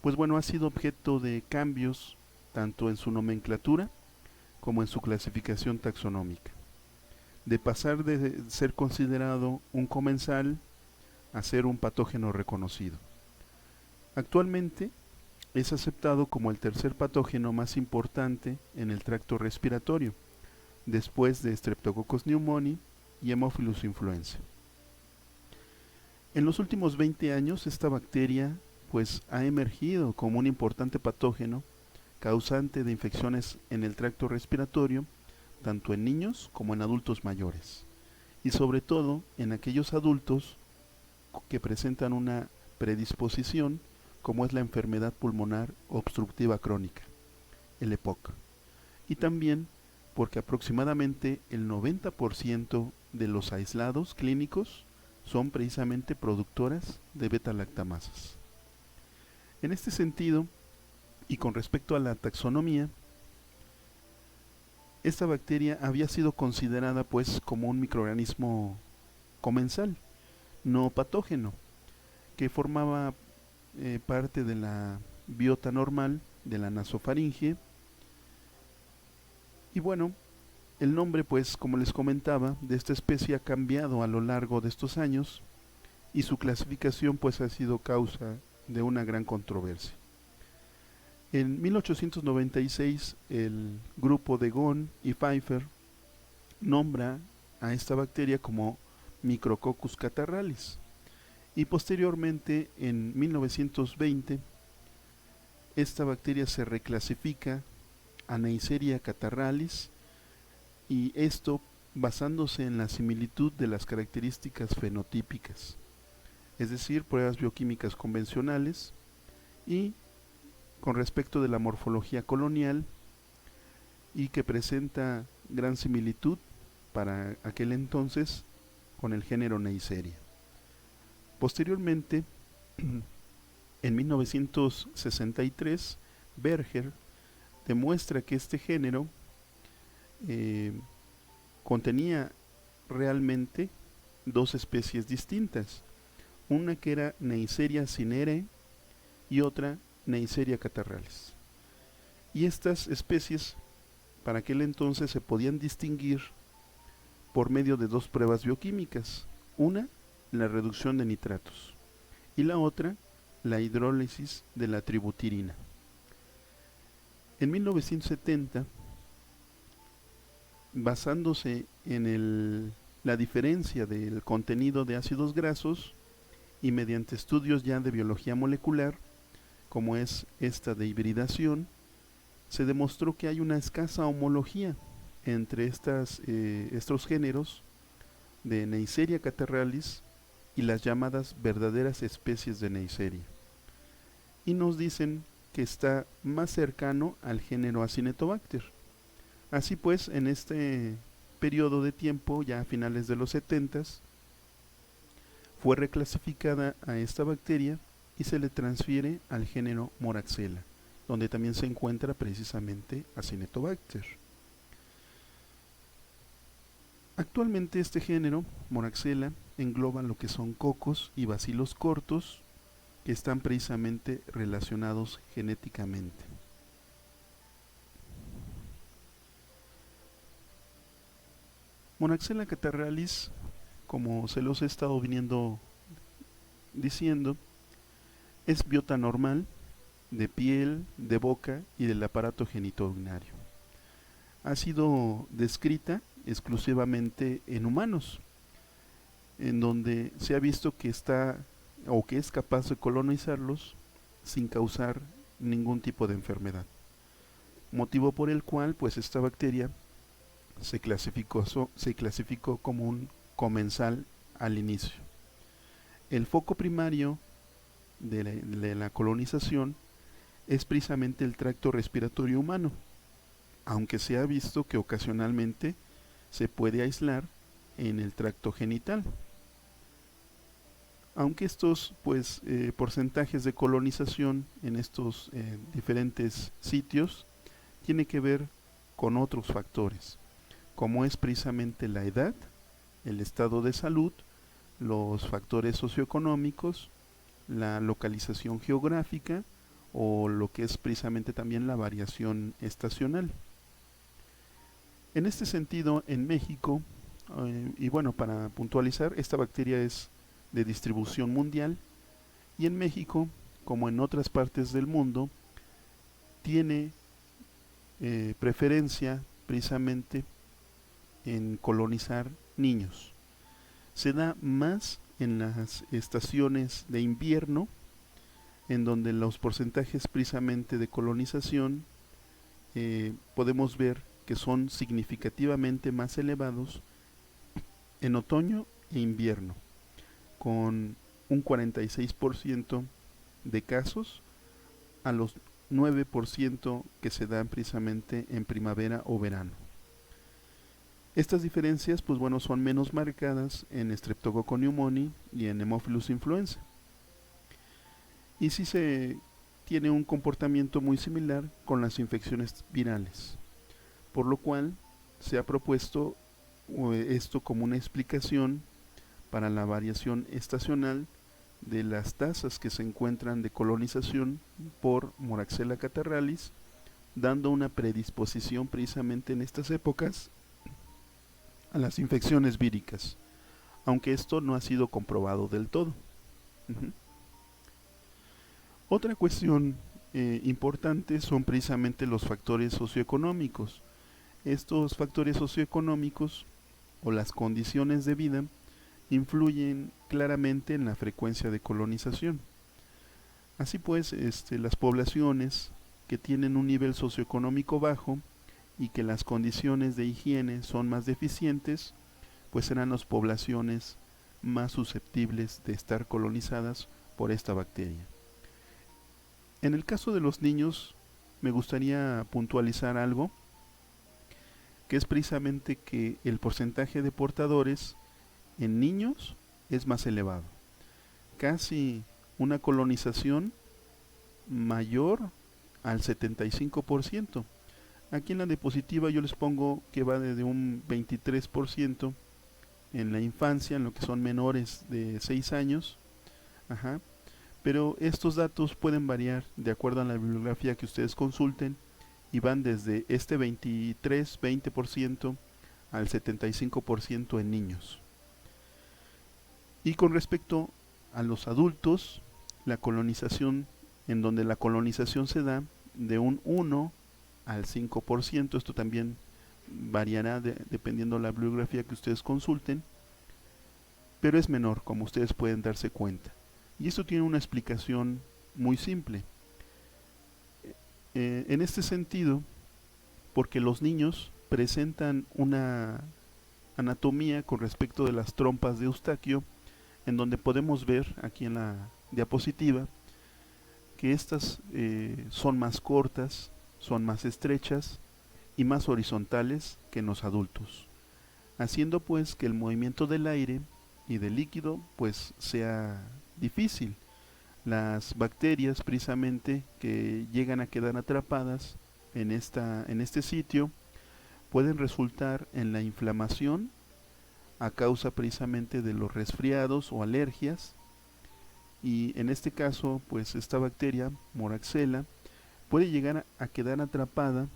pues bueno, ha sido objeto de cambios tanto en su nomenclatura como en su clasificación taxonómica, de pasar de ser considerado un comensal a ser un patógeno reconocido. Actualmente es aceptado como el tercer patógeno más importante en el tracto respiratorio, después de Streptococcus pneumoniae y Haemophilus influenzae. En los últimos 20 años esta bacteria pues ha emergido como un importante patógeno causante de infecciones en el tracto respiratorio, tanto en niños como en adultos mayores, y sobre todo en aquellos adultos que presentan una predisposición como es la enfermedad pulmonar obstructiva crónica, el EPOC, y también porque aproximadamente el 90% de los aislados clínicos son precisamente productoras de beta-lactamasas. En este sentido, y con respecto a la taxonomía, esta bacteria había sido considerada pues como un microorganismo comensal, no patógeno, que formaba parte de la biota normal de la nasofaringe. Y bueno, el nombre pues como les comentaba de esta especie ha cambiado a lo largo de estos años y su clasificación pues ha sido causa de una gran controversia. En 1896 el grupo de Ghon y Pfeiffer nombra a esta bacteria como Micrococcus catarrhalis y posteriormente en 1920 esta bacteria se reclasifica a Neisseria catarrhalis, y esto basándose en la similitud de las características fenotípicas, es decir, pruebas bioquímicas convencionales, y con respecto de la morfología colonial, y que presenta gran similitud para aquel entonces con el género Neisseria. Posteriormente, en 1963, Berger demuestra que este género eh, contenía realmente dos especies distintas, una que era Neisseria cinerea y otra Neisseria catarrhalis. Y estas especies para aquel entonces se podían distinguir por medio de dos pruebas bioquímicas, una la reducción de nitratos y la otra la hidrólisis de la tributirina. En 1970, basándose en la diferencia del contenido de ácidos grasos y mediante estudios ya de biología molecular, como es esta de hibridación, se demostró que hay una escasa homología entre estos géneros de Neisseria catarrhalis y las llamadas verdaderas especies de Neisseria. Y nos dicen que está más cercano al género Acinetobacter. Así pues, en este periodo de tiempo, ya a finales de los 70, fue reclasificada a esta bacteria y se le transfiere al género Moraxella, donde también se encuentra precisamente Acinetobacter. Actualmente este género, Moraxella, engloba lo que son cocos y bacilos cortos que están precisamente relacionados genéticamente. Moraxella catarrhalis, como se los he estado viniendo diciendo, es biota normal de piel, de boca y del aparato genitourinario. Ha sido descrita exclusivamente en humanos, en donde se ha visto que está o que es capaz de colonizarlos sin causar ningún tipo de enfermedad. Motivo por el cual pues esta bacteria se clasificó como un comensal al inicio. El foco primario de la colonización es precisamente el tracto respiratorio humano, aunque se ha visto que ocasionalmente se puede aislar en el tracto genital. Aunque estos porcentajes de colonización en estos diferentes sitios tiene que ver con otros factores, como es precisamente la edad, el estado de salud, los factores socioeconómicos, la localización geográfica o lo que es precisamente también la variación estacional. En este sentido, en México, y bueno, para puntualizar, esta bacteria es de distribución mundial y en México, como en otras partes del mundo, tiene preferencia precisamente en colonizar niños. Se da más en las estaciones de invierno, en donde los porcentajes precisamente de colonización podemos ver que son significativamente más elevados en otoño e invierno, con un 46% de casos a los 9% que se dan precisamente en primavera o verano. Estas diferencias, pues bueno, son menos marcadas en Streptococcus pneumoniae y en Haemophilus influenza. Y sí se tiene un comportamiento muy similar con las infecciones virales, por lo cual se ha propuesto esto como una explicación para la variación estacional de las tasas que se encuentran de colonización por Moraxella catarrhalis, dando una predisposición precisamente en estas épocas a las infecciones víricas, aunque esto no ha sido comprobado del todo. Uh-huh. Otra cuestión importante son precisamente los factores socioeconómicos. Estos factores socioeconómicos o las condiciones de vida influyen claramente en la frecuencia de colonización. Así pues, las poblaciones que tienen un nivel socioeconómico bajo y que las condiciones de higiene son más deficientes, pues serán las poblaciones más susceptibles de estar colonizadas por esta bacteria. En el caso de los niños, me gustaría puntualizar algo, que es precisamente que el porcentaje de portadores en niños es más elevado. Casi una colonización mayor al 75%. Aquí en la diapositiva yo les pongo que va desde un 23% en la infancia, en lo que son menores de 6 años. Ajá. Pero estos datos pueden variar de acuerdo a la bibliografía que ustedes consulten y van desde este 23-20% al 75% en niños. Y con respecto a los adultos, la colonización, en donde la colonización se da de un 1 al 5%, esto también variará dependiendo de la bibliografía que ustedes consulten, pero es menor, como ustedes pueden darse cuenta. Y esto tiene una explicación muy simple. En este sentido, porque los niños presentan una anatomía con respecto de las trompas de Eustaquio, en donde podemos ver aquí en la diapositiva que estas son más cortas, son más estrechas y más horizontales que en los adultos, haciendo pues que el movimiento del aire y del líquido pues sea difícil. Las bacterias precisamente que llegan a quedar atrapadas en este sitio pueden resultar en la inflamación a causa precisamente de los resfriados o alergias, y en este caso pues esta bacteria Moraxella puede llegar a quedar atrapada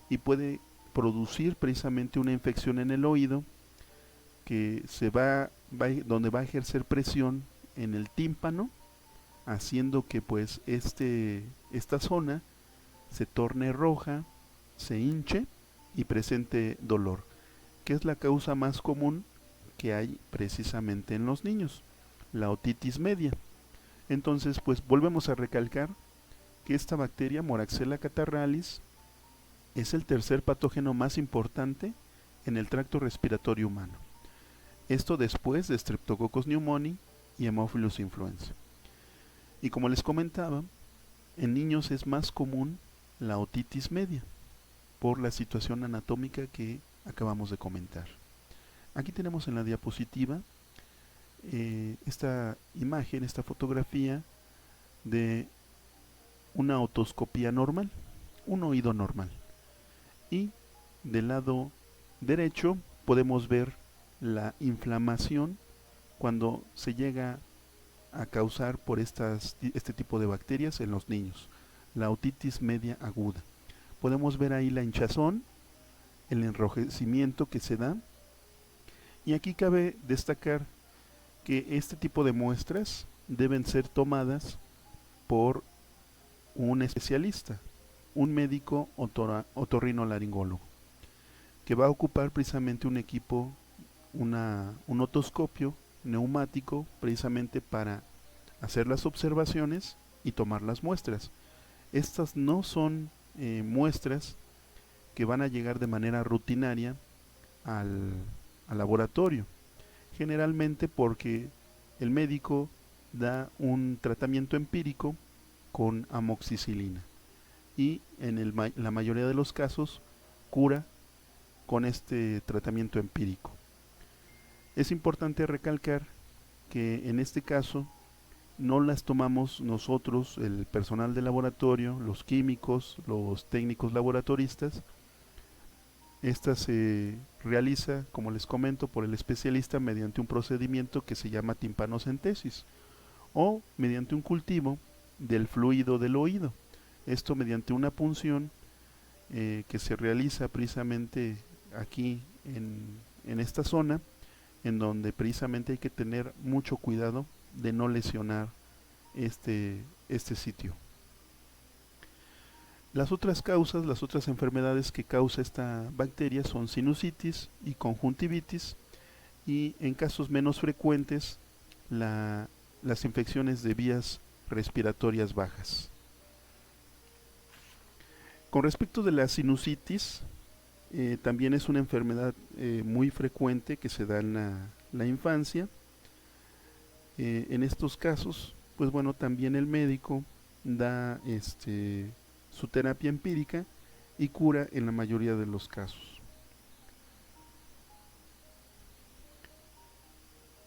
y puede producir precisamente una infección en el oído que donde va a ejercer presión en el tímpano, haciendo que pues esta zona se torne roja, se hinche y presente dolor, que es la causa más común que hay precisamente en los niños, la otitis media. Entonces, pues volvemos a recalcar que esta bacteria Moraxella catarrhalis es el tercer patógeno más importante en el tracto respiratorio humano. Esto después de Streptococcus pneumoniae y Haemophilus influenza. Y como les comentaba, en niños es más común la otitis media por la situación anatómica que acabamos de comentar. Aquí tenemos en la diapositiva esta imagen, esta fotografía de una otoscopía normal, un oído normal. Y del lado derecho podemos ver la inflamación cuando se llega a causar por este tipo de bacterias en los niños. la otitis media aguda. Podemos ver ahí la hinchazón, el enrojecimiento que se da, y aquí cabe destacar que este tipo de muestras deben ser tomadas por un especialista, un médico otorrinolaringólogo, que va a ocupar precisamente un equipo, un otoscopio neumático, precisamente para hacer las observaciones y tomar las muestras. Estas no son muestras que van a llegar de manera rutinaria al laboratorio, generalmente porque el médico da un tratamiento empírico con amoxicilina y la mayoría de los casos cura con este tratamiento empírico. Es importante recalcar que en este caso no las tomamos nosotros, el personal de laboratorio, los químicos, los técnicos laboratoristas. Esta se realiza, como les comento, por el especialista mediante un procedimiento que se llama timpanocentesis o mediante un cultivo del fluido del oído. Esto mediante una punción que se realiza precisamente aquí en esta zona, en donde precisamente hay que tener mucho cuidado de no lesionar este sitio. Las otras causas, las otras enfermedades que causa esta bacteria son sinusitis y conjuntivitis, y en casos menos frecuentes las infecciones de vías respiratorias bajas. Con respecto de la sinusitis, también es una enfermedad muy frecuente que se da en la infancia. En estos casos, pues bueno, también el médico da su terapia empírica y cura en la mayoría de los casos.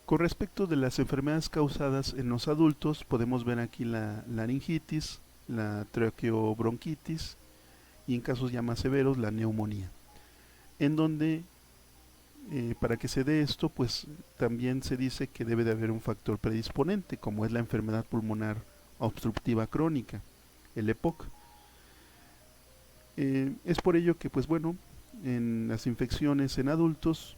Con respecto de las enfermedades causadas en los adultos, podemos ver aquí la laringitis, la traqueobronquitis y en casos ya más severos la neumonía, en donde para que se dé esto, pues también se dice que debe de haber un factor predisponente, como es la enfermedad pulmonar obstructiva crónica, el EPOC. Es por ello que, pues bueno, en las infecciones en adultos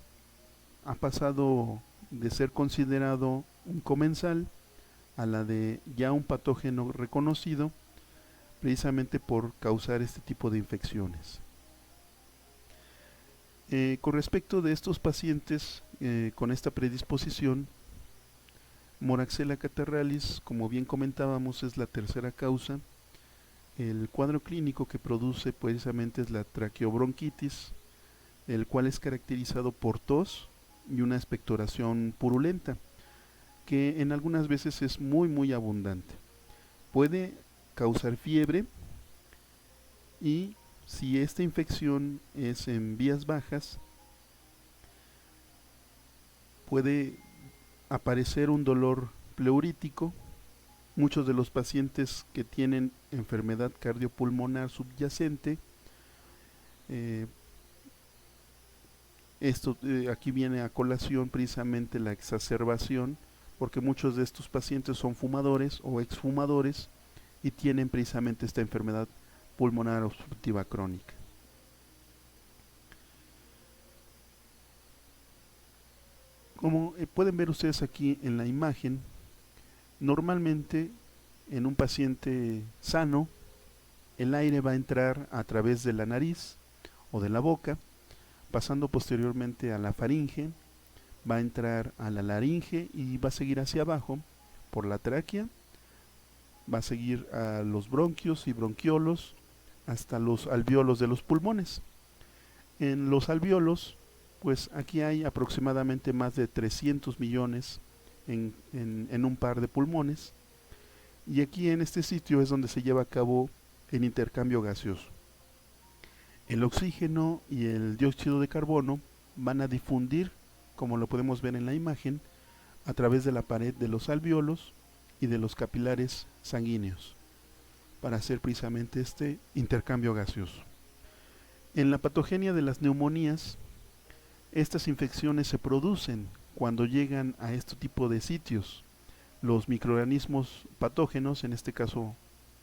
ha pasado de ser considerado un comensal a la de ya un patógeno reconocido, precisamente por causar este tipo de infecciones. Con respecto de estos pacientes con esta predisposición, Moraxella catarrhalis, como bien comentábamos, es la tercera causa. El cuadro clínico que produce precisamente es la traqueobronquitis, el cual es caracterizado por tos y una expectoración purulenta, que en algunas veces es muy abundante. Puede causar fiebre y si esta infección es en vías bajas, puede aparecer un dolor pleurítico. Muchos de los pacientes que tienen enfermedad cardiopulmonar subyacente, aquí viene a colación precisamente la exacerbación, porque muchos de estos pacientes son fumadores o exfumadores y tienen precisamente esta enfermedad pulmonar obstructiva crónica. Como pueden ver ustedes aquí en la imagen, normalmente en un paciente sano el aire va a entrar a través de la nariz o de la boca, pasando posteriormente a la faringe, va a entrar a la laringe y va a seguir hacia abajo por la tráquea, va a seguir a los bronquios y bronquiolos hasta los alvéolos de los pulmones. En los alvéolos, pues aquí hay aproximadamente más de 300 millones en un par de pulmones, y aquí en este sitio es donde se lleva a cabo el intercambio gaseoso. El oxígeno y el dióxido de carbono van a difundir, como lo podemos ver en la imagen, a través de la pared de los alvéolos y de los capilares sanguíneos, para hacer precisamente este intercambio gaseoso. En la patogenia de las neumonías, estas infecciones se producen cuando llegan a este tipo de sitios. Los microorganismos patógenos, en este caso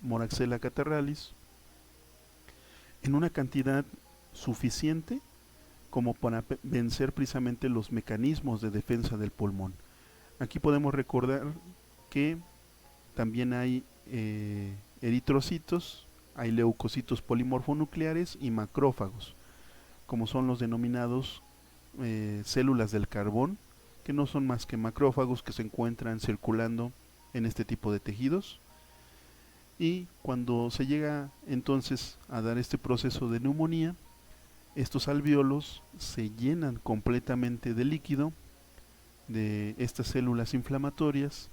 Moraxella catarrhalis en una cantidad suficiente como para vencer precisamente los mecanismos de defensa del pulmón. Aquí podemos recordar que también hay eritrocitos, hay leucocitos polimorfonucleares y macrófagos, como son los denominados células del carbón, que no son más que macrófagos que se encuentran circulando en este tipo de tejidos. Y cuando se llega entonces a dar este proceso de neumonía, estos alvéolos se llenan completamente de líquido de estas células inflamatorias,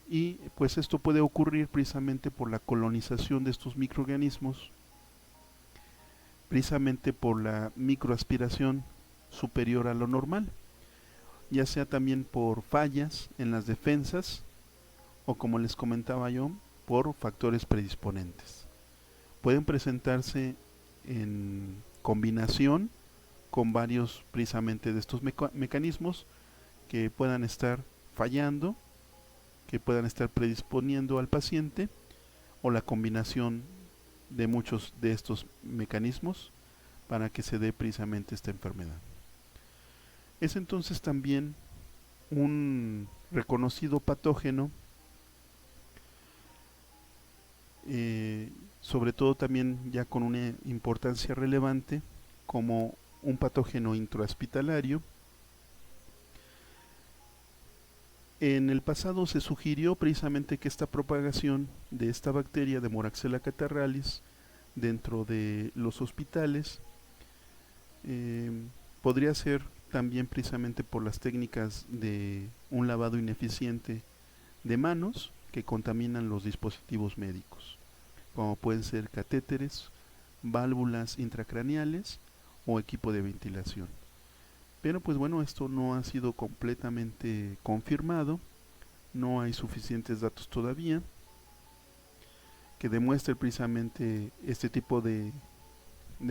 y pues esto puede ocurrir precisamente por la colonización de estos microorganismos, precisamente por la microaspiración superior a lo normal, ya sea también por fallas en las defensas o, como les comentaba yo, por factores predisponentes. Pueden presentarse en combinación con varios precisamente de estos mecanismos que puedan estar fallando, que puedan estar predisponiendo al paciente, o la combinación de muchos de estos mecanismos para que se dé precisamente esta enfermedad. Es entonces también un reconocido patógeno, sobre todo también ya con una importancia relevante como un patógeno intrahospitalario. En el pasado se sugirió precisamente que esta propagación de esta bacteria de Moraxella catarrhalis dentro de los hospitales podría ser también precisamente por las técnicas de un lavado ineficiente de manos que contaminan los dispositivos médicos, como pueden ser catéteres, válvulas intracraneales o equipo de ventilación. Pero pues bueno, esto no ha sido completamente confirmado, no hay suficientes datos todavía que demuestren precisamente este tipo de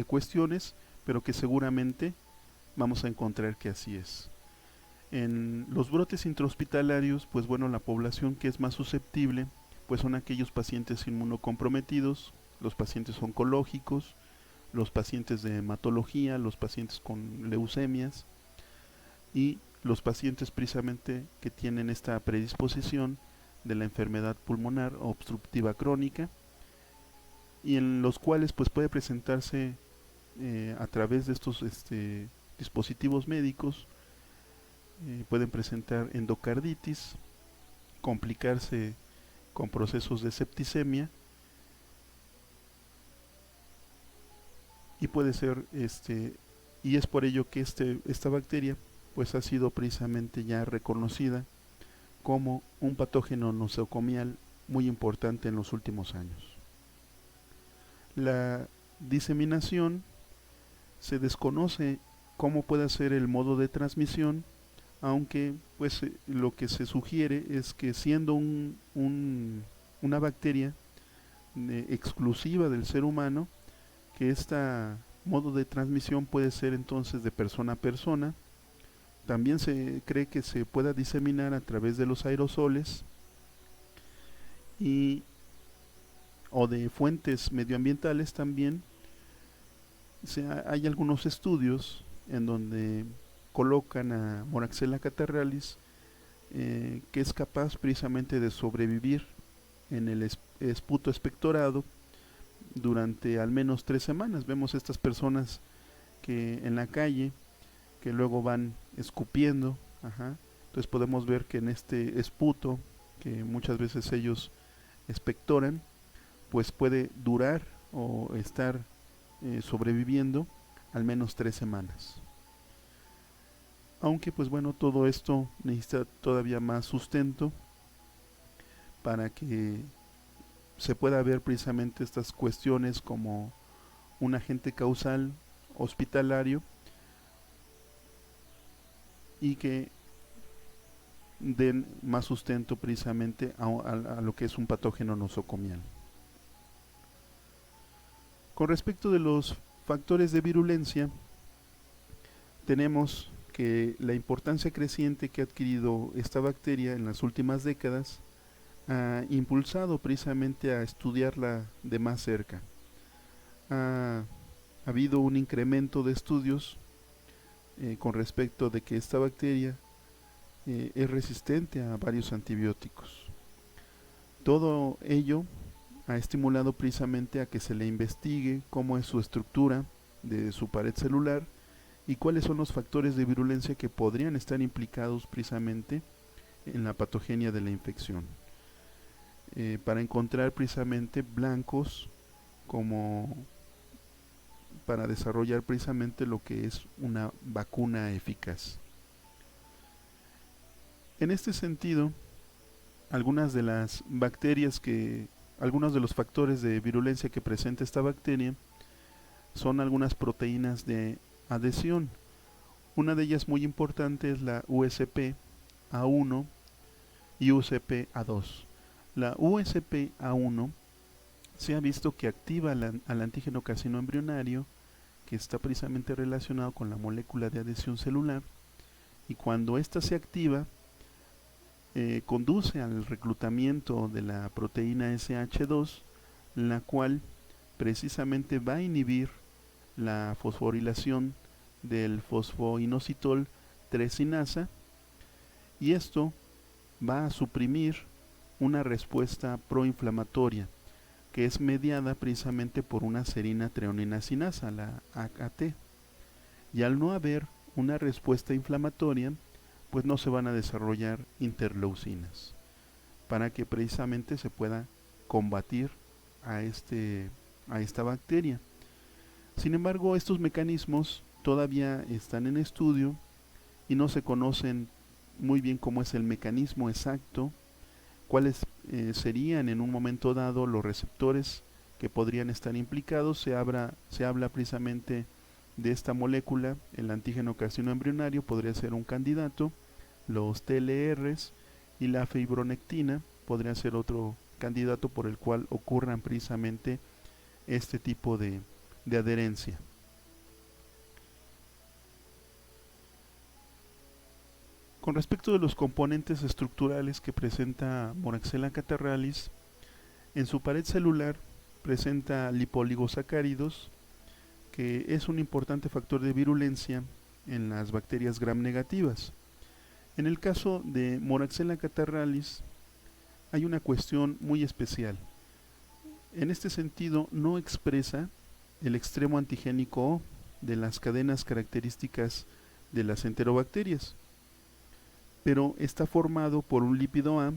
cuestiones, pero que seguramente vamos a encontrar que así es. En los brotes intrahospitalarios, pues bueno, la población que es más susceptible pues son aquellos pacientes inmunocomprometidos, los pacientes oncológicos, los pacientes de hematología, los pacientes con leucemias y los pacientes precisamente que tienen esta predisposición de la enfermedad pulmonar obstructiva crónica, y en los cuales pues puede presentarse a través de estos dispositivos médicos, pueden presentar endocarditis, complicarse con procesos de septicemia, y puede ser y es por ello que esta bacteria pues ha sido precisamente ya reconocida como un patógeno nosocomial muy importante en los últimos años. La diseminación se desconoce cómo puede ser el modo de transmisión, aunque pues lo que se sugiere es que siendo una bacteria exclusiva del ser humano, que este modo de transmisión puede ser entonces de persona a persona. También se cree que se pueda diseminar a través de los aerosoles o de fuentes medioambientales también. Hay algunos estudios en donde colocan a Moraxella catarrhalis, que es capaz precisamente de sobrevivir en el esputo expectorado durante al menos 3 semanas. Vemos estas personas que en la calle que luego van escupiendo, entonces podemos ver que en este esputo que muchas veces ellos expectoran, pues puede durar o estar sobreviviendo al menos 3 semanas. Aunque pues bueno, todo esto necesita todavía más sustento para que se pueda ver precisamente estas cuestiones como un agente causal hospitalario, y que den más sustento precisamente a lo que es un patógeno nosocomial. Con respecto de los factores de virulencia, tenemos que la importancia creciente que ha adquirido esta bacteria en las últimas décadas ha impulsado precisamente a estudiarla de más cerca. Ha habido un incremento de estudios con respecto de que esta bacteria es resistente a varios antibióticos. Todo ello ha estimulado precisamente a que se le investigue cómo es su estructura de su pared celular y cuáles son los factores de virulencia que podrían estar implicados precisamente en la patogenia de la infección, para encontrar precisamente blancos como para desarrollar precisamente lo que es una vacuna eficaz. En este sentido, algunas de las bacterias algunos de los factores de virulencia que presenta esta bacteria son algunas proteínas de adhesión. Una de ellas muy importante es la USP-A1 y USP-A2. La USP-A1 se ha visto que activa al antígeno carcinoembrionario, que está precisamente relacionado con la molécula de adhesión celular, y cuando ésta se activa, conduce al reclutamiento de la proteína SH2, la cual precisamente va a inhibir la fosforilación del fosfoinositol 3-sinasa, y esto va a suprimir una respuesta proinflamatoria que es mediada precisamente por una serina treonina sinasa, la AKT. Y al no haber una respuesta inflamatoria, pues no se van a desarrollar interleucinas para que precisamente se pueda combatir a esta bacteria. Sin embargo, estos mecanismos todavía están en estudio y no se conocen muy bien cómo es el mecanismo exacto, cuáles serían en un momento dado los receptores que podrían estar implicados. Se habla precisamente de esta molécula, el antígeno carcinoembrionario podría ser un candidato, los TLRs y la fibronectina podría ser otro candidato por el cual ocurran precisamente este tipo de adherencia. Con respecto de los componentes estructurales que presenta Moraxella catarrhalis, en su pared celular presenta lipoligosacáridos, que es un importante factor de virulencia en las bacterias gram negativas. En el caso de Moraxella catarrhalis hay una cuestión muy especial. En este sentido, no expresa el extremo antigénico O de las cadenas características de las enterobacterias, pero está formado por un lípido A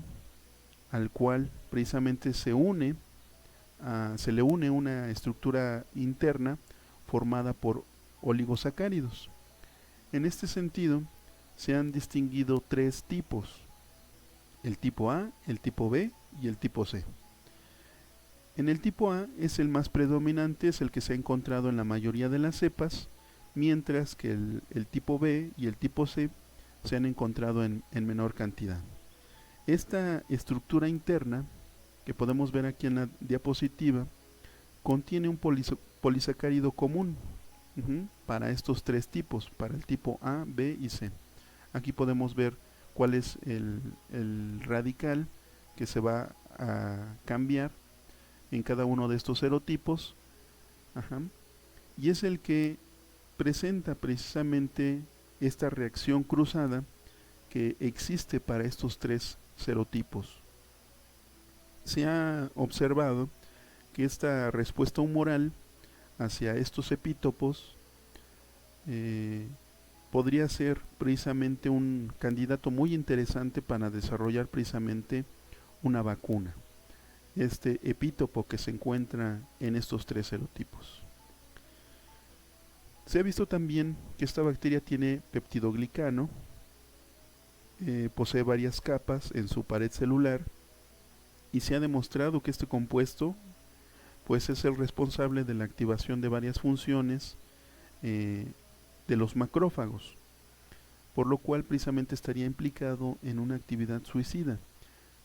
al cual precisamente se le une una estructura interna formada por oligosacáridos. En este sentido, se han distinguido tres tipos: el tipo A, el tipo B y el tipo C. En el tipo A es el más predominante, es el que se ha encontrado en la mayoría de las cepas, mientras que el tipo B y el tipo C se han encontrado en menor cantidad. Esta estructura interna, que podemos ver aquí en la diapositiva, contiene un polisacárido común para estos tres tipos, para el tipo A, B y C. Aquí podemos ver cuál es el radical que se va a cambiar en cada uno de estos serotipos, y es el que presenta precisamente esta reacción cruzada que existe para estos tres serotipos. Se ha observado que esta respuesta humoral hacia estos epítopos podría ser precisamente un candidato muy interesante para desarrollar precisamente una vacuna, este epítopo que se encuentra en estos tres serotipos. Se ha visto también que esta bacteria tiene peptidoglicano, posee varias capas en su pared celular, y se ha demostrado que este compuesto pues es el responsable de la activación de varias funciones de los macrófagos, por lo cual precisamente estaría implicado en una actividad suicida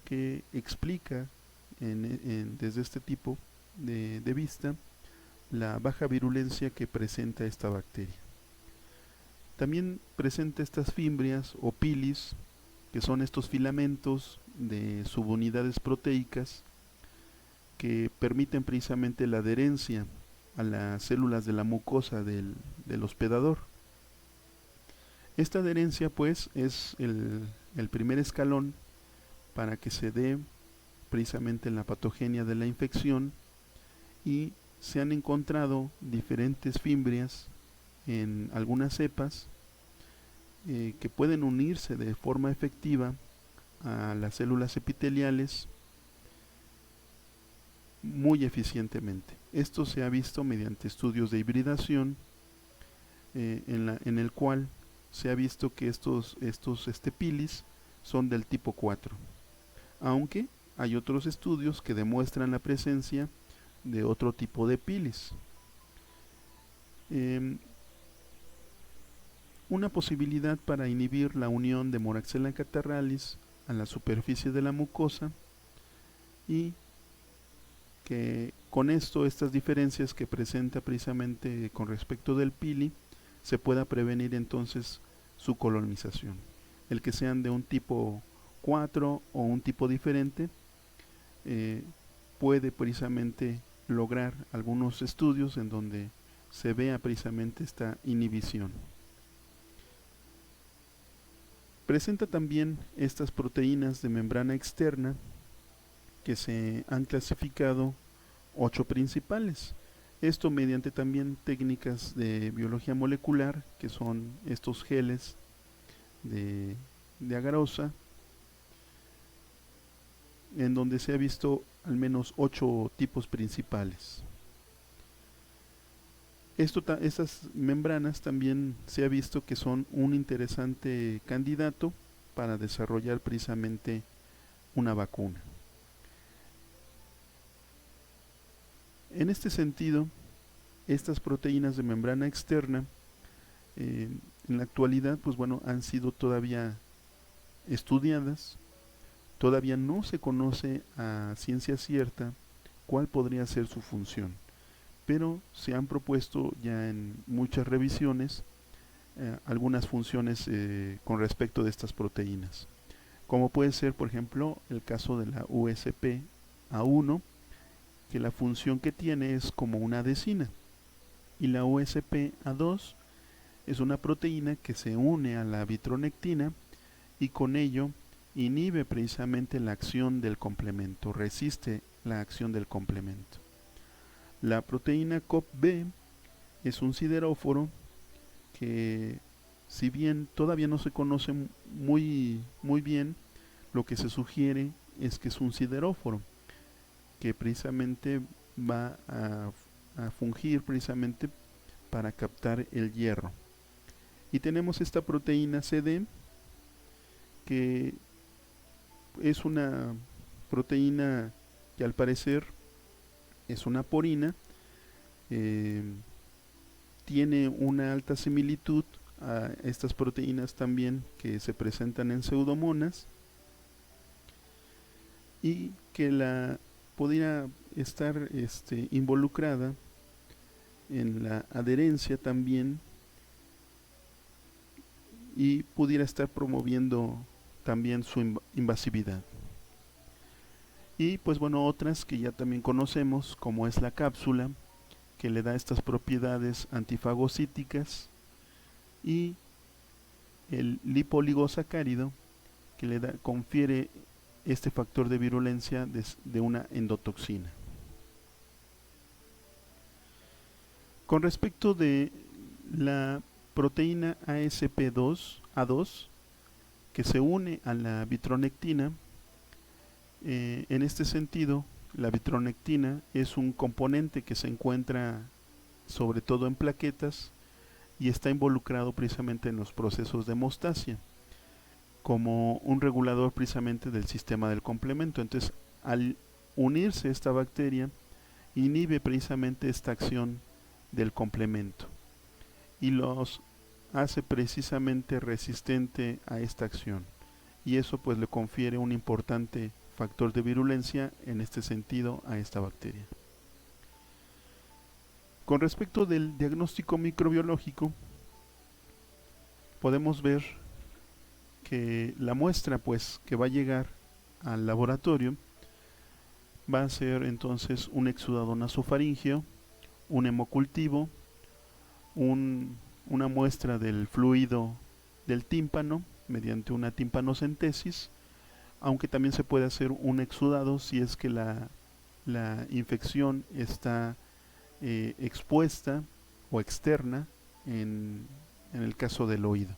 que explica desde este tipo de vista la baja virulencia que presenta esta bacteria. También presenta estas fimbrias o pilis, que son estos filamentos de subunidades proteicas que permiten precisamente la adherencia a las células de la mucosa del hospedador. Esta adherencia pues es el primer escalón para que se dé precisamente la patogenia de la infección, y se han encontrado diferentes fimbrias en algunas cepas que pueden unirse de forma efectiva a las células epiteliales muy eficientemente. Esto se ha visto mediante estudios de hibridación en el cual se ha visto que estos pilis son del tipo 4, aunque hay otros estudios que demuestran la presencia de otro tipo de pilis. Una posibilidad para inhibir la unión de Moraxella catarrhalis a la superficie de la mucosa, y que con esto estas diferencias que presenta precisamente con respecto del pili se pueda prevenir entonces su colonización. El que sean de un tipo 4 o un tipo diferente puede precisamente lograr algunos estudios en donde se vea precisamente esta inhibición. Presenta también estas proteínas de membrana externa, que se han clasificado 8 principales. Esto mediante también técnicas de biología molecular, que son estos geles de agarosa, en donde se ha visto al menos 8 tipos principales. Estas membranas también se ha visto que son un interesante candidato para desarrollar precisamente una vacuna. En este sentido, estas proteínas de membrana externa en la actualidad pues bueno, han sido todavía estudiadas. Todavía no se conoce a ciencia cierta cuál podría ser su función, pero se han propuesto ya en muchas revisiones algunas funciones con respecto de estas proteínas, como puede ser por ejemplo el caso de la USP-A1, que la función que tiene es como una adhesina, y la USP-A2 es una proteína que se une a la vitronectina y con ello inhibe precisamente la acción del complemento, resiste la acción del complemento. La proteína COP-B es un sideróforo que, si bien todavía no se conoce muy bien, lo que se sugiere es que es un sideróforo que precisamente va a fungir precisamente para captar el hierro. Y tenemos esta proteína CD, que es una proteína que al parecer es una porina, tiene una alta similitud a estas proteínas también que se presentan en pseudomonas, y que la podría estar involucrada en la adherencia también, y pudiera estar promoviendo también su invasividad. Y pues bueno, otras que ya también conocemos, como es la cápsula, que le da estas propiedades antifagocíticas, y el lipoligosacárido, que confiere este factor de virulencia de una endotoxina. Con respecto de la proteína ASP2A2, que se une a la vitronectina, en este sentido, la vitronectina es un componente que se encuentra sobre todo en plaquetas y está involucrado precisamente en los procesos de hemostasia, como un regulador precisamente del sistema del complemento. Entonces, al unirse esta bacteria, inhibe precisamente esta acción del complemento y los hace precisamente resistente a esta acción, y eso pues le confiere un importante factor de virulencia en este sentido a esta bacteria. Con respecto del diagnóstico microbiológico, podemos ver que la muestra pues que va a llegar al laboratorio, va a ser entonces un exudado nasofaríngeo, un hemocultivo, una muestra del fluido del tímpano mediante una tímpanocentesis, aunque también se puede hacer un exudado si es que la infección está expuesta o externa en el caso del oído.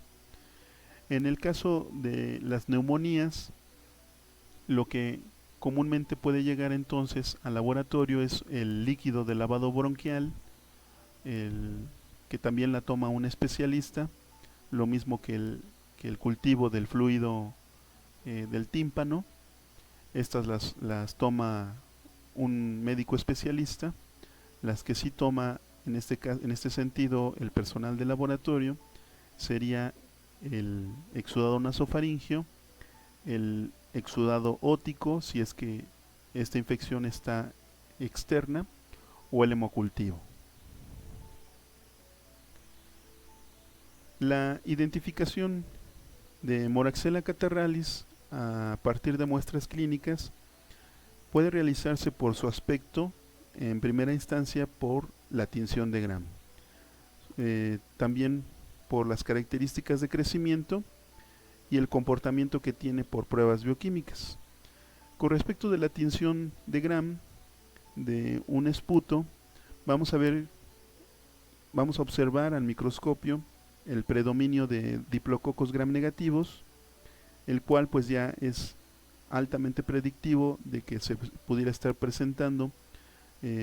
En el caso de las neumonías, lo que comúnmente puede llegar entonces al laboratorio es el líquido de lavado bronquial, que también la toma un especialista, lo mismo que el cultivo del fluido del tímpano. Estas las toma un médico especialista. Las que sí toma en este sentido el personal de laboratorio sería el exudado nasofaríngeo, el exudado ótico si es que esta infección está externa, o el hemocultivo. La identificación de Moraxella catarrhalis a partir de muestras clínicas puede realizarse por su aspecto, en primera instancia por la tinción de Gram, también por las características de crecimiento y el comportamiento que tiene por pruebas bioquímicas. Con respecto de la tinción de Gram de un esputo, vamos a observar al microscopio el predominio de diplococos gram negativos, el cual pues ya es altamente predictivo de que se pudiera estar presentando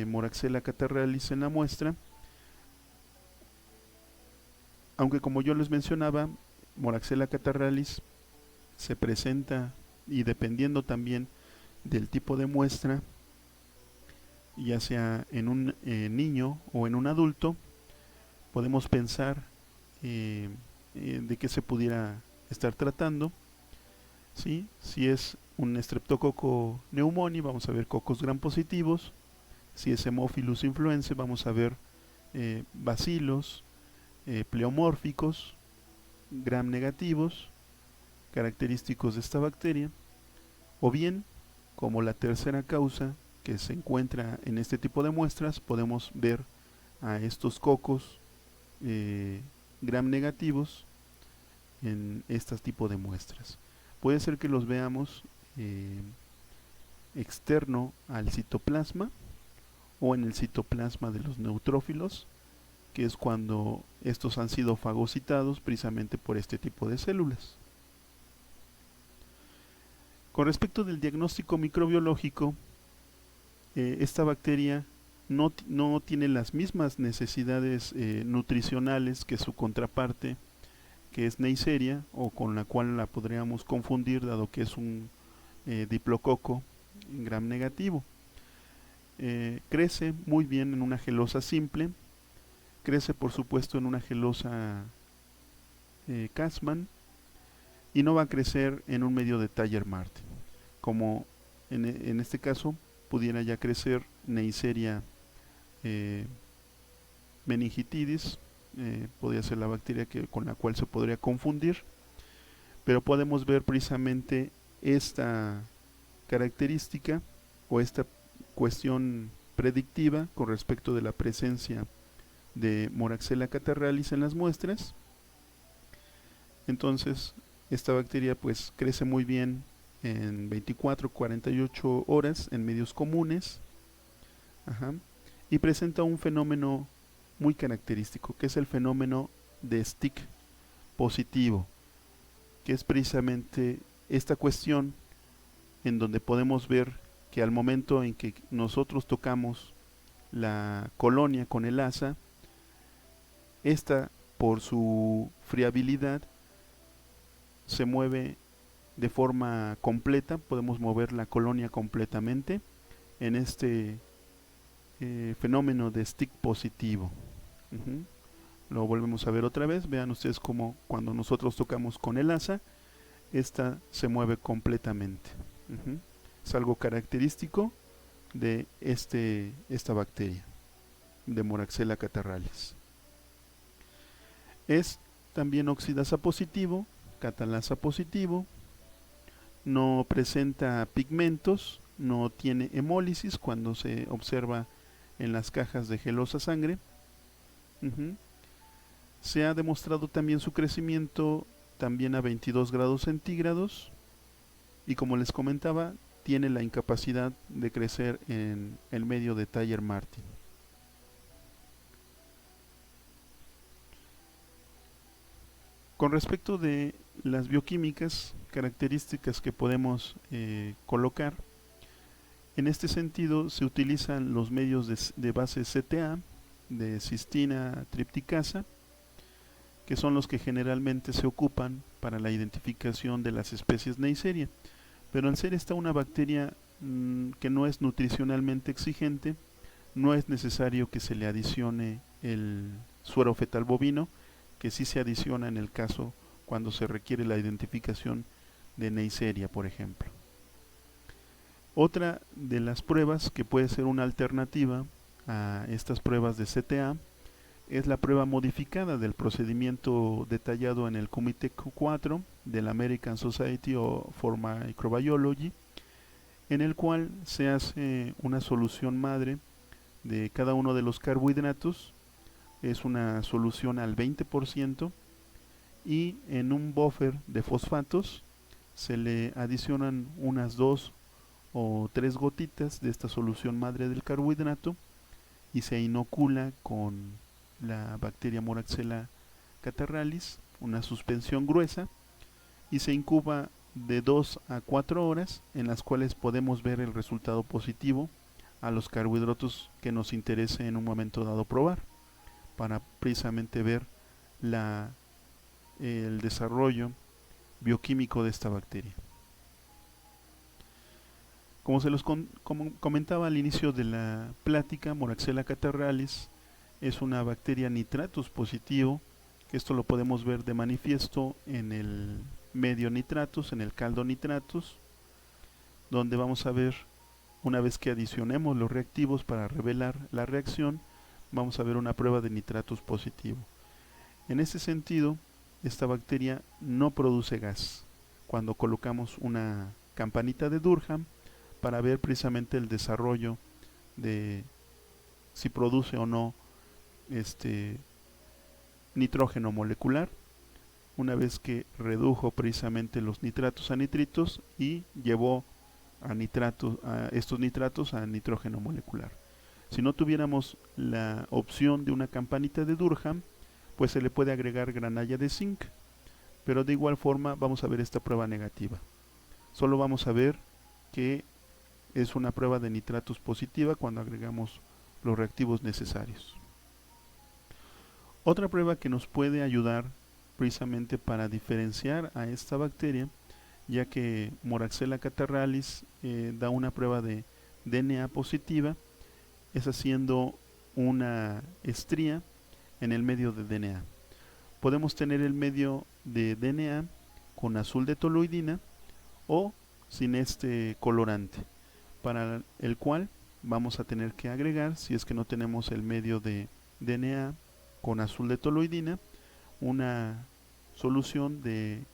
Moraxella catarrhalis en la muestra, aunque como yo les mencionaba, Moraxella catarrhalis se presenta, y dependiendo también del tipo de muestra, ya sea en un niño o en un adulto, podemos pensar de qué se pudiera estar tratando. ¿Sí? Si es un Streptococo pneumoniae, vamos a ver cocos gram positivos. Si es Haemophilus influenzae, vamos a ver bacilos pleomórficos gram negativos, característicos de esta bacteria. O bien, como la tercera causa que se encuentra en este tipo de muestras, podemos ver a estos cocos gram negativos en este tipo de muestras. Puede ser que los veamos externo al citoplasma o en el citoplasma de los neutrófilos, que es cuando estos han sido fagocitados precisamente por este tipo de células. Con respecto del diagnóstico microbiológico, esta bacteria no tiene las mismas necesidades nutricionales que su contraparte, que es Neisseria, o con la cual la podríamos confundir, dado que es un diplococo gram negativo. Crece muy bien en una gelosa simple, crece por supuesto en una gelosa Cassman, y no va a crecer en un medio de Taller-Martin, como en este caso pudiera ya crecer Neisseria meningitidis, podría ser la bacteria con la cual se podría confundir, pero podemos ver precisamente esta característica o esta cuestión predictiva con respecto de la presencia de Moraxella catarrhalis en las muestras. Entonces, esta bacteria pues crece muy bien en 24-48 horas en medios comunes, y presenta un fenómeno muy característico, que es el fenómeno de stick positivo, que es precisamente esta cuestión en donde podemos ver que al momento en que nosotros tocamos la colonia con el asa, esta por su friabilidad se mueve de forma completa, podemos mover la colonia completamente en este fenómeno de stick positivo. Lo volvemos a ver otra vez. Vean ustedes como cuando nosotros tocamos con el asa, esta se mueve completamente. Es algo característico de esta bacteria de Moraxella catarrhalis. Es también oxidasa positivo, catalasa positivo, no presenta pigmentos, no tiene hemólisis cuando se observa en las cajas de gelosa sangre. Ujú. Se ha demostrado también su crecimiento también a 22 grados centígrados y como les comentaba, tiene la incapacidad de crecer en el medio de Taller Martin. Con respecto de las bioquímicas, características que podemos colocar, en este sentido se utilizan los medios de base CTA, de cistina tripticasa, que son los que generalmente se ocupan para la identificación de las especies Neisseria. Pero al ser esta una bacteria que no es nutricionalmente exigente, no es necesario que se le adicione el suero fetal bovino, que sí se adiciona en el caso cuando se requiere la identificación de Neisseria, por ejemplo. Otra de las pruebas que puede ser una alternativa a estas pruebas de CTA es la prueba modificada del procedimiento detallado en el Comité 4 de la American Society for Microbiology, en el cual se hace una solución madre de cada uno de los carbohidratos. Es una solución al 20% y en un buffer de fosfatos se le adicionan unas 2 o 3 gotitas de esta solución madre del carbohidrato y se inocula con la bacteria Moraxella catarrhalis, una suspensión gruesa, y se incuba de 2 a 4 horas, en las cuales podemos ver el resultado positivo a los carbohidratos que nos interese en un momento dado probar, para precisamente ver el desarrollo bioquímico de esta bacteria. Como se los comentaba al inicio de la plática, Moraxella catarrhalis es una bacteria nitratus positivo, que esto lo podemos ver de manifiesto en el medio nitratus, en el caldo nitratus, donde vamos a ver, una vez que adicionemos los reactivos para revelar la reacción, vamos a ver una prueba de nitratus positivo. En ese sentido, esta bacteria no produce gas. Cuando colocamos una campanita de Durham para ver precisamente el desarrollo de si produce o no nitrógeno molecular, una vez que redujo precisamente los nitratos a nitritos y llevó a estos nitratos a nitrógeno molecular. Si no tuviéramos la opción de una campanita de Durham, pues se le puede agregar granalla de zinc, pero de igual forma vamos a ver esta prueba negativa. Solo vamos a ver que es una prueba de nitratos positiva cuando agregamos los reactivos necesarios. Otra prueba que nos puede ayudar precisamente para diferenciar a esta bacteria, ya que Moraxella catarrhalis da una prueba de DNA positiva, es haciendo una estría en el medio de DNA. Podemos tener el medio de DNA con azul de toluidina o sin este colorante, para el cual vamos a tener que agregar, si es que no tenemos el medio de DNA con azul de toluidina, una solución de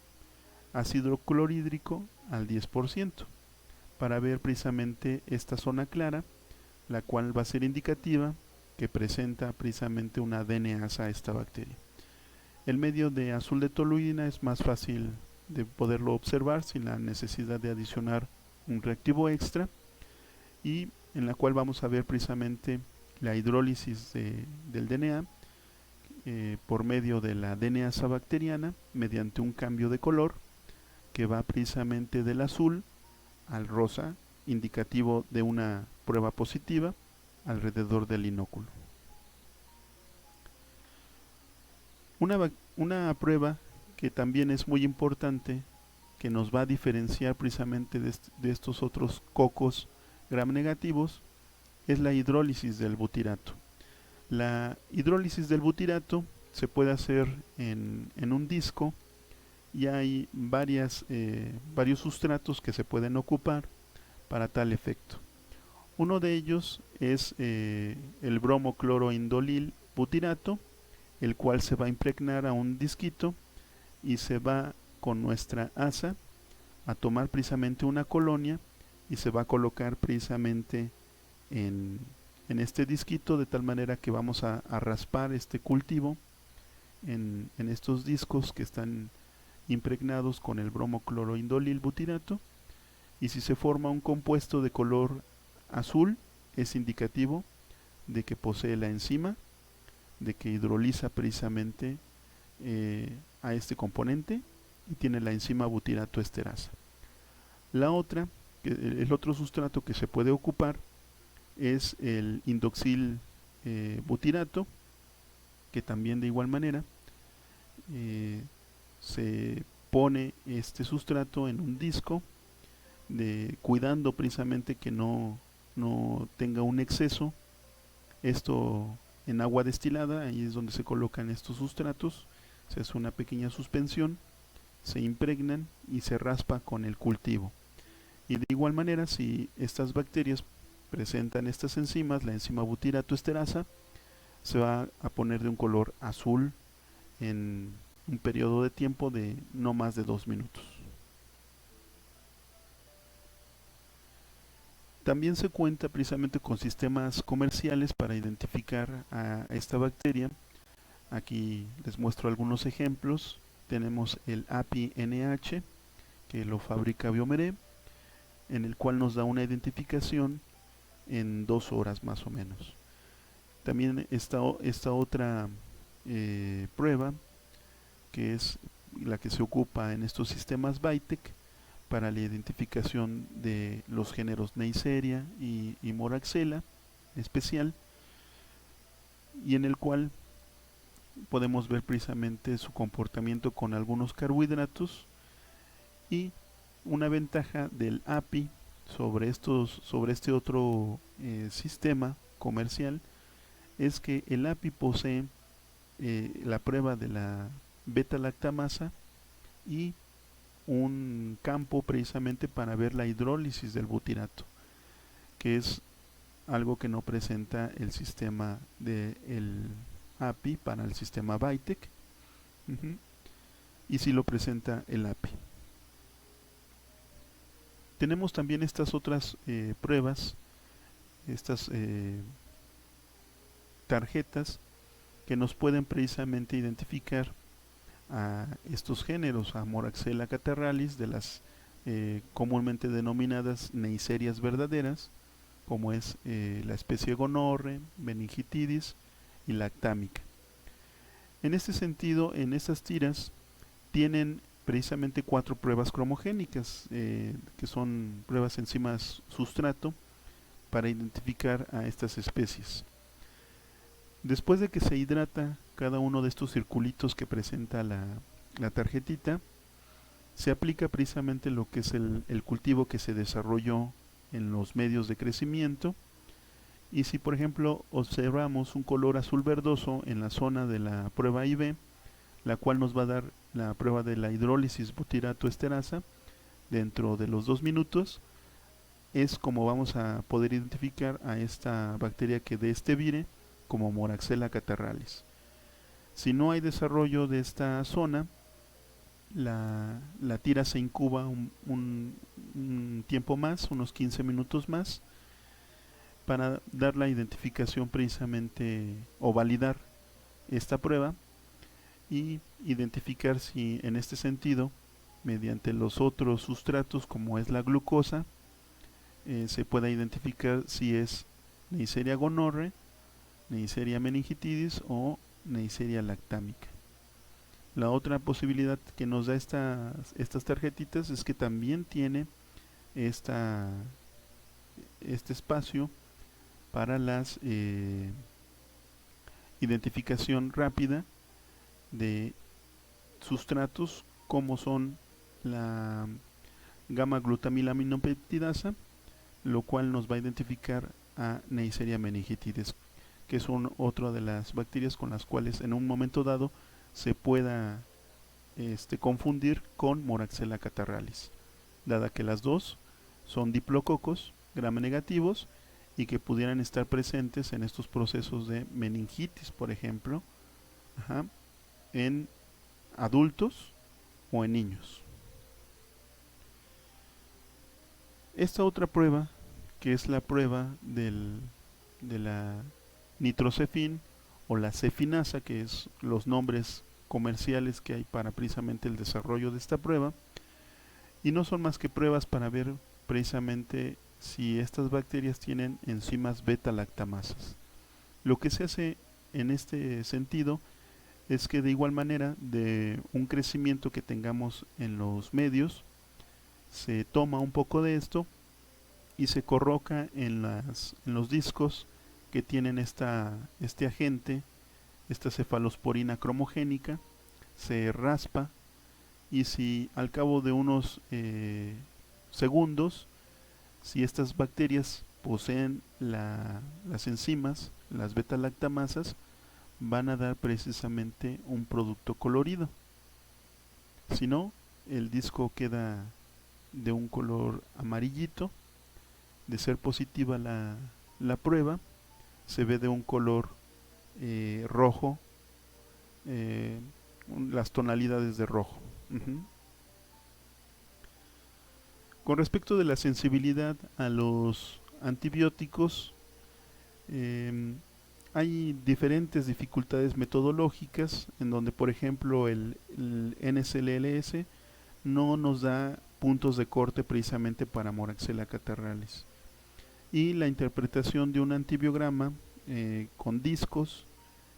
ácido clorhídrico al 10% para ver precisamente esta zona clara, la cual va a ser indicativa que presenta precisamente una DNasa a esta bacteria. El medio de azul de toluidina es más fácil de poderlo observar sin la necesidad de adicionar un reactivo extra, y en la cual vamos a ver precisamente la hidrólisis del DNA por medio de la DNasa bacteriana mediante un cambio de color que va precisamente del azul al rosa, indicativo de una prueba positiva alrededor del inóculo. Una prueba que también es muy importante, que nos va a diferenciar precisamente de estos otros cocos gram negativos, es la hidrólisis del butirato. La hidrólisis del butirato se puede hacer en un disco y hay varios sustratos que se pueden ocupar para tal efecto. Uno de ellos es el bromocloroindolil butirato, el cual se va a impregnar a un disquito y se va con nuestra asa a tomar precisamente una colonia y se va a colocar precisamente en este disquito, de tal manera que vamos a raspar este cultivo en estos discos que están impregnados con el bromocloroindolil butirato, y si se forma un compuesto de color azul es indicativo de que posee la enzima, de que hidroliza precisamente a este componente y tiene la enzima butirato esterasa. La otra, el otro sustrato que se puede ocupar es el indoxil butirato, que también de igual manera se pone este sustrato en un disco, cuidando precisamente que no tenga un exceso. Esto en agua destilada, ahí es donde se colocan estos sustratos, se hace una pequeña suspensión, se impregnan y se raspa con el cultivo. Y de igual manera, si estas bacterias presentan estas enzimas, la enzima butirato esterasa, se va a poner de un color azul en un periodo de tiempo de no más de 2 minutos. También se cuenta precisamente con sistemas comerciales para identificar a esta bacteria. Aquí les muestro algunos ejemplos. Tenemos el API-NH, que lo fabrica Biomeré, en el cual nos da una identificación en 2 horas más o menos. También esta otra prueba, que es la que se ocupa en estos sistemas Vitek para la identificación de los géneros Neisseria y Moraxella en especial, y en el cual podemos ver precisamente su comportamiento con algunos carbohidratos. Y una ventaja del API sobre este otro sistema comercial es que el API posee la prueba de la beta lactamasa y un campo precisamente para ver la hidrólisis del butirato, que es algo que no presenta el sistema del API para el sistema Vitek, y sí lo presenta el API. Tenemos también estas otras pruebas, estas tarjetas que nos pueden precisamente identificar a estos géneros, a Moraxella catarrhalis, de las comúnmente denominadas Neisserias verdaderas, como es la especie Gonorre, Meningitidis y Lactámica. En este sentido, en estas tiras tienen precisamente 4 pruebas cromogénicas, que son pruebas enzimas sustrato, para identificar a estas especies. Después de que se hidrata cada uno de estos circulitos que presenta la tarjetita, se aplica precisamente lo que es el cultivo que se desarrolló en los medios de crecimiento. Y si por ejemplo observamos un color azul verdoso en la zona de la prueba IB, la cual nos va a dar la prueba de la hidrólisis butirato esterasa dentro de los 2 minutos, es como vamos a poder identificar a esta bacteria que de este vire como Moraxella catarrhalis. Si no hay desarrollo de esta zona, la tira se incuba un tiempo más, unos 15 minutos más, para dar la identificación precisamente o validar esta prueba y identificar si en este sentido, mediante los otros sustratos como es la glucosa, se pueda identificar si es Neisseria gonorre, Neisseria meningitidis o Neisseria lactámica. La otra posibilidad que nos da estas tarjetitas es que también tiene este espacio para las identificación rápida de sustratos como son la gamma glutamilaminopeptidasa, lo cual nos va a identificar a Neisseria meningitidis, que es otra de las bacterias con las cuales en un momento dado se pueda confundir con Moraxella catarrhalis, dada que las dos son diplococos gram negativos y que pudieran estar presentes en estos procesos de meningitis, por ejemplo, en adultos o en niños. Esta otra prueba, que es la prueba de la nitrocefin o la cefinasa, que es los nombres comerciales que hay para precisamente el desarrollo de esta prueba, y no son más que pruebas para ver precisamente si estas bacterias tienen enzimas beta-lactamasas. Lo que se hace en este sentido es que de igual manera de un crecimiento que tengamos en los medios, se toma un poco de esto y se coloca en los discos que tienen este agente, esta cefalosporina cromogénica, se raspa y si al cabo de unos segundos, si estas bacterias poseen las enzimas, las beta-lactamasas, van a dar precisamente un producto colorido. Si no, el disco queda de un color amarillito. De ser positiva la prueba, se ve de un color rojo, eh, las tonalidades de rojo. Uh-huh. Con respecto de la sensibilidad a los antibióticos, eh, hay diferentes dificultades metodológicas en donde, por ejemplo, el NSLLS no nos da puntos de corte precisamente para Moraxella catarrhalis. Y la interpretación de un antibiograma con discos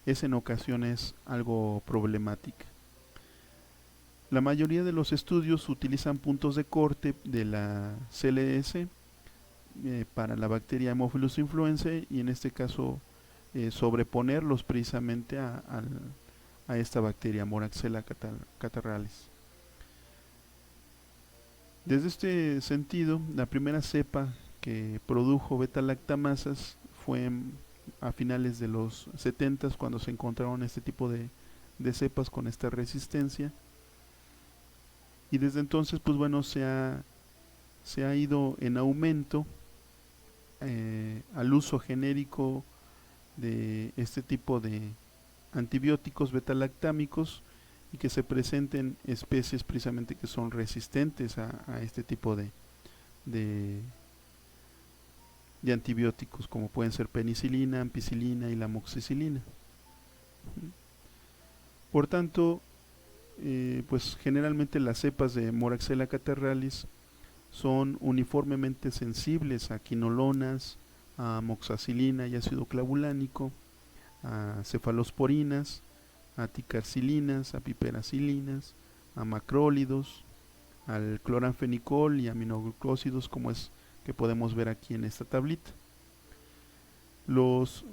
es en ocasiones algo problemática. La mayoría de los estudios utilizan puntos de corte de la CLS para la bacteria Haemophilus influenzae y en este caso sobreponerlos precisamente a esta bacteria Moraxella catarrhalis. Desde este sentido, la primera cepa que produjo beta-lactamasas fue a finales de los 70 cuando se encontraron este tipo de cepas con esta resistencia. Y desde entonces, pues bueno, se ha ido en aumento al uso genérico de este tipo de antibióticos beta-lactámicos y que se presenten especies precisamente que son resistentes a este tipo de, de antibióticos como pueden ser penicilina, ampicilina y la amoxicilina. Por tanto, pues generalmente las cepas de Moraxella catarrhalis son uniformemente sensibles a quinolonas, a amoxicilina y ácido clavulánico, a cefalosporinas, a ticarcilinas, a piperacilinas, a macrólidos, al cloranfenicol y aminoglucósidos, como es que podemos ver aquí en esta tablita. Los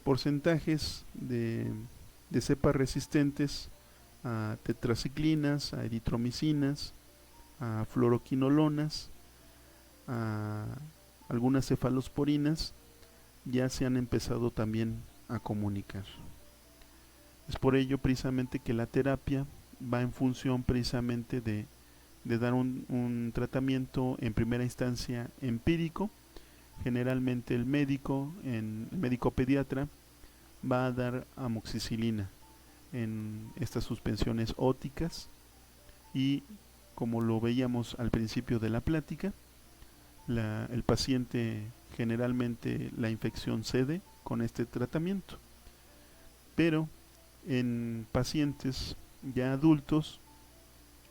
porcentajes de cepas resistentes a tetraciclinas, a eritromicinas, a fluoroquinolonas, a algunas cefalosporinas, ya se han empezado también a comunicar. Es por ello precisamente que la terapia va en función precisamente de dar un tratamiento en primera instancia empírico. Generalmente el médico pediatra, va a dar amoxicilina en estas suspensiones ópticas y como lo veíamos al principio de la plática, el paciente generalmente la infección cede con este tratamiento, pero en pacientes ya adultos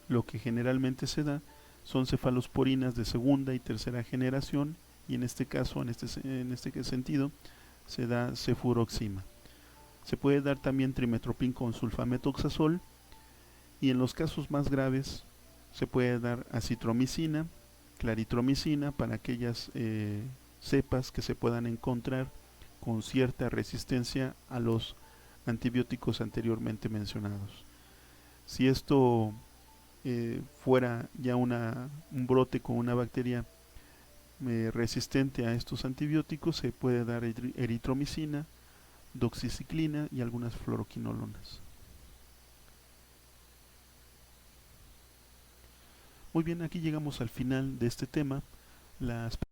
lo que generalmente se da son cefalosporinas de segunda y tercera generación y en este caso, en este sentido, se da cefuroxima. Se puede dar también trimetoprim con sulfametoxazol y en los casos más graves se puede dar acitromicina, claritromicina para aquellas cepas que se puedan encontrar con cierta resistencia a los antibióticos anteriormente mencionados. Si esto fuera ya un brote con una bacteria resistente a estos antibióticos, se puede dar eritromicina, doxiciclina y algunas fluoroquinolonas. Muy bien, aquí llegamos al final de este tema. Las